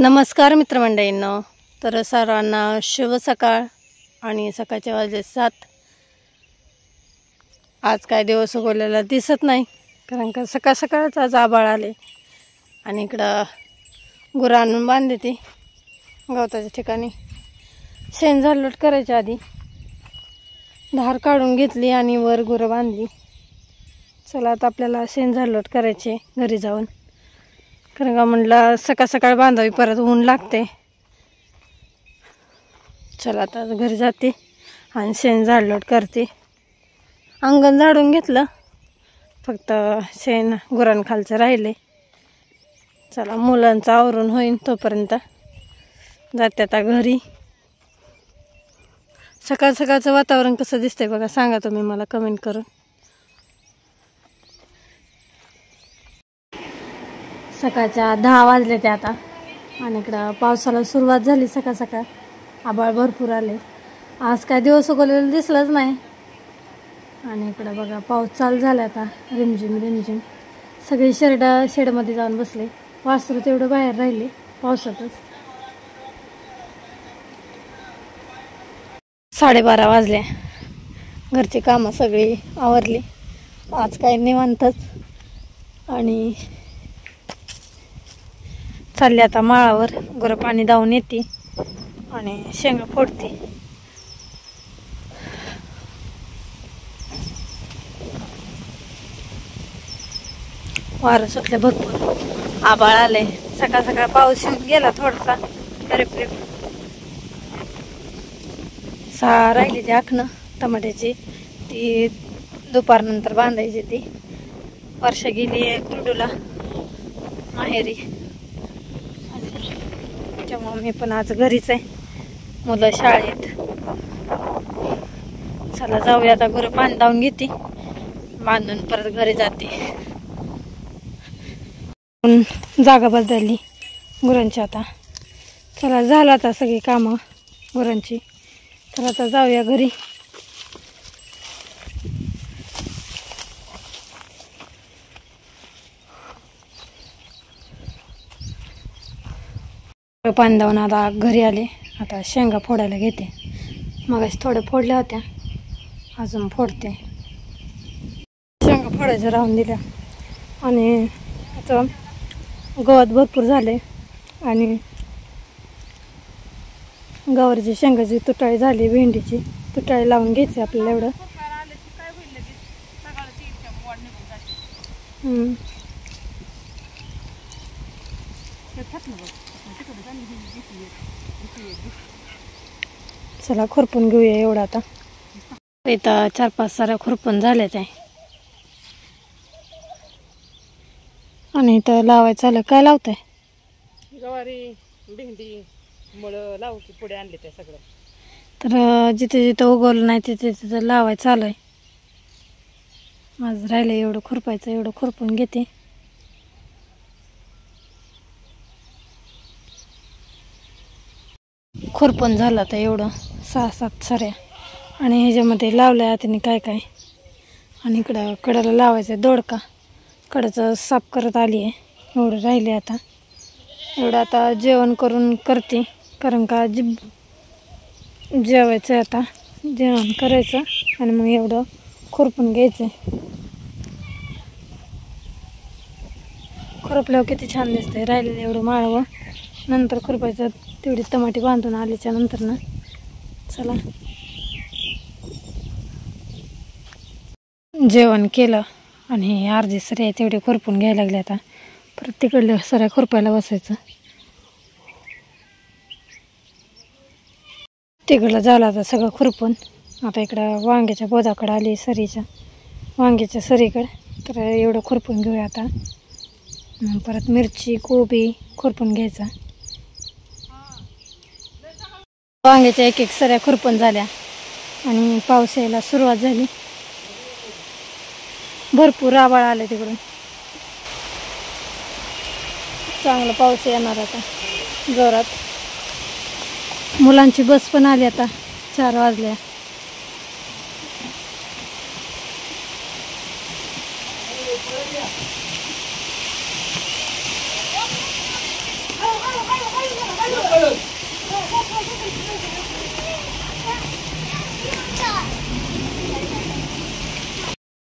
नमस्कार मित्रमंडळींनो, तर सर्वांना शुभ सकाळ आणि सकाळचे वाजले 7। आज काय दिवस उगवलेला दिसत नाही, कारण का सकाळ सकाळच आज आभाळ आले आणि इकडं गुरं आणून बांधली ती गवताच्या ठिकाणी। शेण झाडलोट करायच्या आधी धार काढून घेतली आणि वर गुरं बांधली। चला आता आपल्याला शेण झाडलोट करायचे घरी जाऊन, कारण का म्हटलं सकाळ सकाळ बांधावी, परत ऊन लागते। चला आता घरी जाते आणि शेण झाडलोट करते। अंगण झाडून घेतलं, फक्त शेण गुरांखालचं राहिले। चला मुलांचं आवरून होईन तोपर्यंत जाते आता घरी। सकाळ सकाळचं वातावरण कसं दिसतंय बघा, सांगा तुम्ही मला कमेंट करून। सकाळच्या 10 वाजले ते आता, आणि इकडं पावसाला सुरुवात झाली। सकाळ सकाळ आभाळ भरपूर आले, आज काय दिवस उगवलेलं दिसलंच नाही। आणि इकडं बघा पाऊस चालू झाला आता, रिमझिम रिमझिम। सगळे शेडमध्ये जाऊन बसले, वासरू तेवढं बाहेर राहिले पावसातच। 12:30 वाजले, घरची कामं सगळी आवरली। आज काय निवांतच, आणि चालले आता माळावर। गुरं पाणी दावून येते आणि शेंगा फोडते। वारं सुटले भरपूर, आभाळ आले। सकाळ सकाळ पाऊस येऊन गेला थोडासा रिप रिप। सहा राहिली ती आखणं टमाट्याची, ती दुपारनंतर बांधायची। ती वर्षा गेली आहे कुरडूला माहेरी, त्यामुळे मी पण आज घरीच आहे, मुलं शाळेत। चला जाऊया आता, गुरं पाणी दावून घेते, बांधून परत घरी जाते। जागा बदलली गुरांची आता। चला झालं आता सगळी कामं गुरांची, तर आता जाऊया घरी। पाणी दावून आता घरी आले, आता शेंगा फोडायला घेते। मगाशी थोड्या फोडल्या होत्या, अजून फोडते। शेंगा फोडायच्या राहून दिल्या, आणि आता गवत भरपूर झाले, आणि गवारीची शेंगाची तुटाळी झाली, भेंडीची तुटाळी लावून घ्यायची आपल्याला एवढं। चला खुरपून घेऊया एवढं आता। इथं 4-5 साऱ्या खुरपून झाल्या त्या, आणि इथं लावायचं आलं। काय लावताय? गवारी, भेंडी, मुळं लावून पुढे आणले त्या सगळं। तर जिथे जिथे उगवलं नाही तिथे तिथे लावायचं आलंय। माझं राहिलं एवढं खुरपायचं, एवढं खुरपून घेते। खुरपून झालं तर एवढं 6-7 साऱ्या, आणि ह्याच्यामध्ये लावल्या तिने काय काय। आणि इकडं कडाला लावायचं दोडका, कडाचं साफ करत आली आहे। एवढं राहिले आता, एवढं आता जेवण करून करते, कारण का जेवायचं आता, जेवण करायचं आणि मग एवढं खुरपून घ्यायचं। खुरपल्यावर किती छान दिसतंय। राहिलेलं एवढं माळवं नंतर खुरपायचं, तेवढी टमाटे बांधून आल्याच्या नंतर ना। चला जेवण केलं, आणि अर्धी सऱ्या तेवढी खुरपून घ्यायला लागले। आता परत तिकडल्या सऱ्या खुरपायला बसायचं। तिकडलं झालं आता सगळं खुरपून। आता इकडं वांग्याच्या बोधाकडं आली, सरीच्या वांग्याच्या सरीकडे, तर एवढं खुरपून घेऊया आता। परत मिरची कोबी खुरपून घ्यायचा। वांग्याच्या 1-1 सऱ्या खुरपून झाल्या, आणि पाऊस यायला सुरुवात झाली। भरपूर आभाळ आले तिकडून, चांगला पाऊस येणार आता जोरात। मुलांची बस पण आली आता, 4 वाजल्या।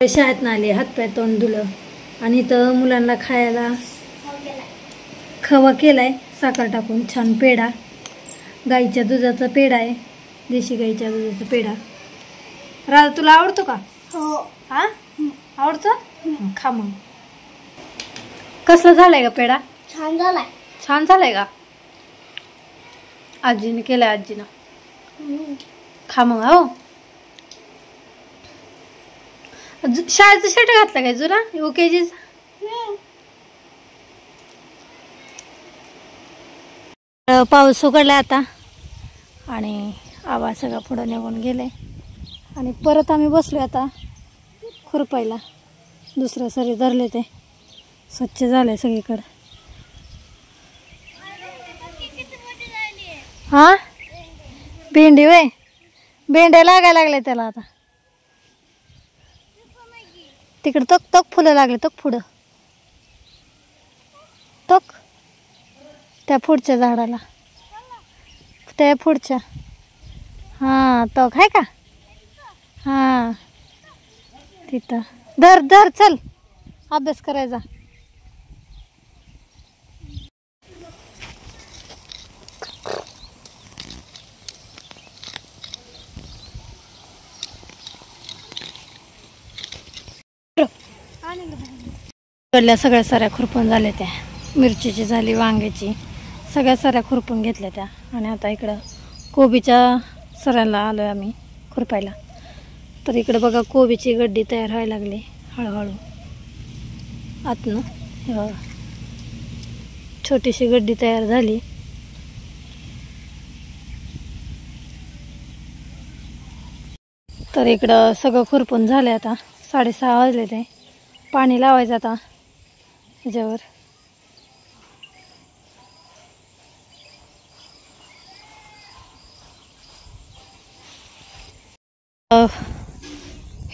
शाळेत आले, हातपाय तोंड धुलं आणि इथं मुलांना खायला खवा केलाय साखर टाकून, छान पेढा, गाईच्या दुधाचा पेढा आहे, देशी गाईच्या दुधाचा पेढा. राधा तुला आवडतो का? हो. हा आवडतो. खा मग. कसला झालाय का पेढा? छान झालाय. छान झालाय का? आजीने केलाय, आजीनं. खा मग. हो, शाळेचा शर्ट घातला काय जुना UKGचा? पाऊस उघडला आता आणि आवाज सगळा पुढं निघून गेले आणि परत आम्ही बसलो आता खुरपायला. दुसऱ्या सरी धरले, ते स्वच्छ झालंय सगळीकडं. हा भेंडी वय, भेंड्या लागायला लागल्या त्याला आता. तिकडे तक तक फुलं लागले, तक पुढं, तक त्या पुढच्या झाडाला, त्या पुढच्या. हा तक आहे का? हा तिथं धर धर, चल अभ्यास करायचा. कडल्या सगळ्या साऱ्या खुरपून झाल्या, त्या मिरचीची झाली, वांग्याची, सगळ्या साऱ्या खुरपून घेतल्या त्या. आणि आता इकडं कोबीच्या सऱ्याला आलोय आम्ही खुरपायला. तर इकडं बघा कोबीची गड्डी तयार व्हायला लागली हळूहळू आतनं. हे बघा छोटीशी गड्डी तयार झाली. तर इकडं सगळं खुरपून झालं. आता 6:30 वाजले, ते पाणी लावायचं आता ह्याच्यावर.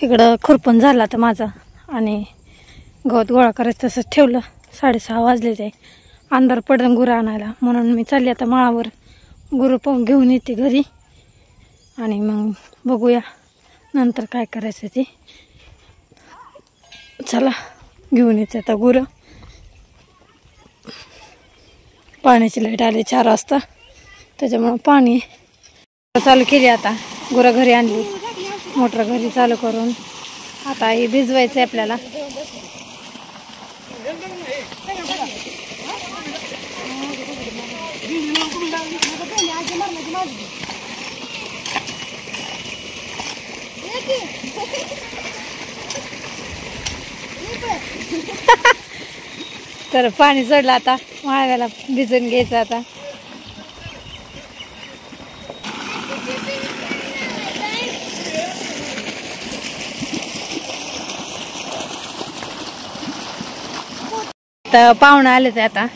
इकडं खुरपून झालं आता माझं आणि गवत गोळा करायचं तसंच ठेवलं. 6:30 वाजले, ते अंधार पडून गुरं आणायला, म्हणून मी चालली आता माळावर. गुरं पाहून घेऊन येते घरी आणि मग बघूया नंतर काय करायचं ते. चला घेऊन येते आता गुरं. पाण्याची लाईट आली 4 वाजता, त्याच्यामुळं पाणी चालू केली. आता गुरं घरी आणली, मोटर घरी चालू करून आता हे भिजवायचं आहे आपल्याला. तर पाणी चढलं आता, माळव्याला भिजून घ्यायचं आता. तर पाहुणं आले ते आता,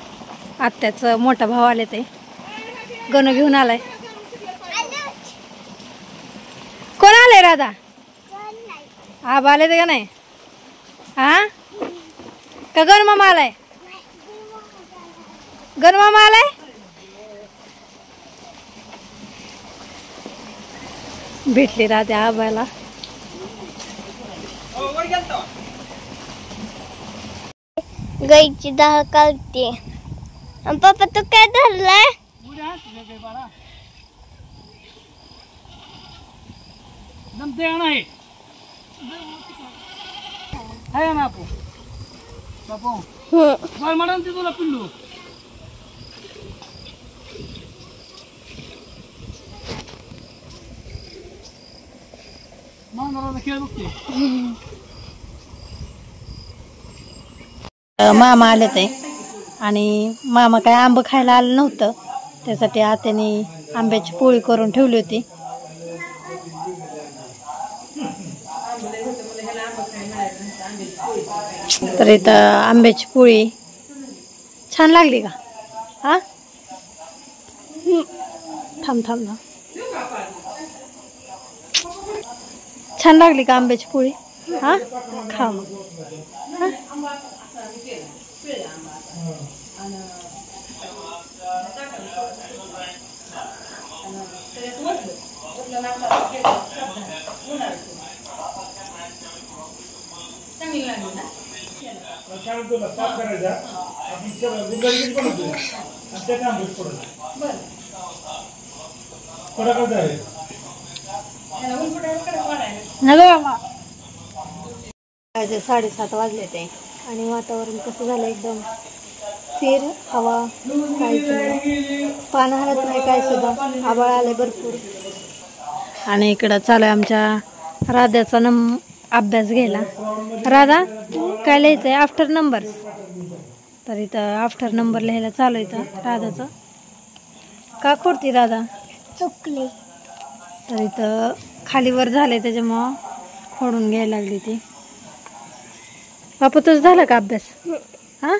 आत्याचं मोठा भाऊ आले, ते गणू घेऊन आलाय. कोण आले? राधा आबा आले ते का नाही? हा का गणू मामा आलाय? गणू मामा आलाय. भेटली राधा आबाला. गाईची डाळ काढते. पप्पा तू काय धरलाय? तुला पिल्लू खेळ बघते. मामा आले ते आणि मामा काय आंब खायला आलं नव्हतं, त्यासाठी आत्याने आंब्याची पोळी करून ठेवली होती. तर इथं आंब्याची पोळी छान लागली का? हा थांब थांब ना, छान लागली का आंब्याची पोळी? हा खा मग. चांगली लागली ना. बरं 7:30 वाजले ते आणि वातावरण कसं झालं एकदम स्थिर, हवा काहीच नाही, पान हलत नाही काय सुद्धा, आभाळ आले भरपूर. आणि इकडं चालू आहे आमच्या राधाचा अभ्यास घ्यायला. राधा काय लिहायचंय? After number. तर इथं आफ्टर नंबर लिहायला चालू इथं राधाचं. का खोडती राधा? चुकली. तर इथं खालीवर झालंय त्याच्यामुळं खोडून घ्यायला लागली ती. बापू तुझं झालं का अभ्यास? हा